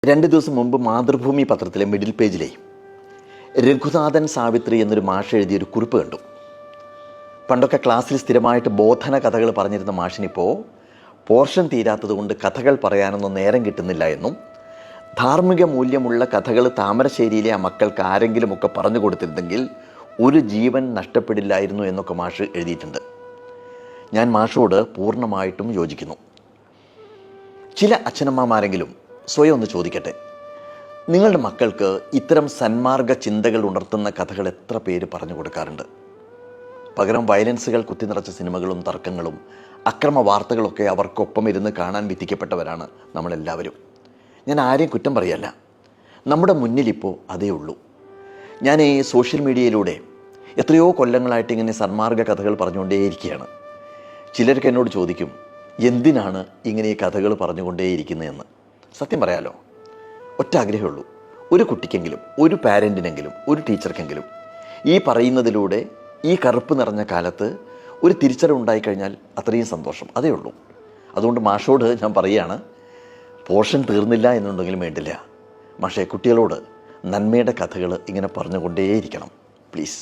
2 ദിവസം മുമ്പ് മാതൃഭൂമി പത്രത്തിലെ മിഡിൽ പേജിലെ രഘുനാഥൻ സാവിത്രി എന്നൊരു മാഷ് എഴുതിയൊരു കുറിപ്പ് കണ്ടു. പണ്ടൊക്കെ ക്ലാസ്സിൽ സ്ഥിരമായിട്ട് ബോധന കഥകൾ പറഞ്ഞിരുന്ന മാഷിനിപ്പോൾ പോർഷൻ തീരാത്തതുകൊണ്ട് കഥകൾ പറയാനൊന്നും നേരം കിട്ടുന്നില്ല എന്നും ധാർമ്മിക മൂല്യമുള്ള കഥകൾ താമരശ്ശേരിയിലെ ആ മക്കൾക്ക് ആരെങ്കിലുമൊക്കെ പറഞ്ഞു കൊടുത്തിരുന്നെങ്കിൽ ഒരു ജീവൻ നഷ്ടപ്പെടില്ലായിരുന്നു എന്നൊക്കെ മാഷ് എഴുതിയിട്ടുണ്ട്. ഞാൻ മാഷോട് പൂർണ്ണമായിട്ടും യോജിക്കുന്നു. ചില അച്ഛനമ്മമാരെങ്കിലും സ്വയം ഒന്ന് ചോദിക്കട്ടെ, നിങ്ങളുടെ മക്കൾക്ക് ഇത്തരം സന്മാർഗ ചിന്തകൾ ഉണർത്തുന്ന കഥകൾ എത്ര പേര് പറഞ്ഞു കൊടുക്കാറുണ്ട്? പകരം വയലൻസുകൾ കുത്തി നിറച്ച സിനിമകളും തർക്കങ്ങളും അക്രമ വാർത്തകളൊക്കെ അവർക്കൊപ്പം ഇരുന്ന് കാണാൻ വിധിക്കപ്പെട്ടവരാണ് നമ്മളെല്ലാവരും. ഞാൻ ആരെയും കുറ്റം പറയല്ല, നമ്മുടെ മുന്നിലിപ്പോൾ അതേ ഉള്ളൂ. ഞാൻ ഈ സോഷ്യൽ മീഡിയയിലൂടെ എത്രയോ കൊല്ലങ്ങളായിട്ട് ഇങ്ങനെ സന്മാർഗ കഥകൾ പറഞ്ഞുകൊണ്ടേയിരിക്കുകയാണ്. ചിലർക്ക് എന്നോട് ചോദിക്കും, എന്തിനാണ് ഇങ്ങനെ ഈ കഥകൾ പറഞ്ഞുകൊണ്ടേയിരിക്കുന്നതെന്ന്. സത്യം പറയാലോ, ഒറ്റ ആഗ്രഹമുള്ളൂ, ഒരു കുട്ടിക്കെങ്കിലും, ഒരു പാരൻറ്റിനെങ്കിലും, ഒരു ടീച്ചർക്കെങ്കിലും ഈ പറയുന്നതിലൂടെ ഈ കറുപ്പ് നിറഞ്ഞ കാലത്ത് ഒരു തിരിച്ചറിവുണ്ടായിക്കഴിഞ്ഞാൽ അത്രയും സന്തോഷം, അതേ ഉള്ളൂ. അതുകൊണ്ട് മാഷോട് ഞാൻ പറയുകയാണ്, പോർഷൻ തീർന്നില്ല എന്നുണ്ടെങ്കിലും വേണ്ടില്ല, മാഷേ കുട്ടികളോട് നന്മയുടെ കഥകൾ ഇങ്ങനെ പറഞ്ഞുകൊണ്ടേയിരിക്കണം, പ്ലീസ്.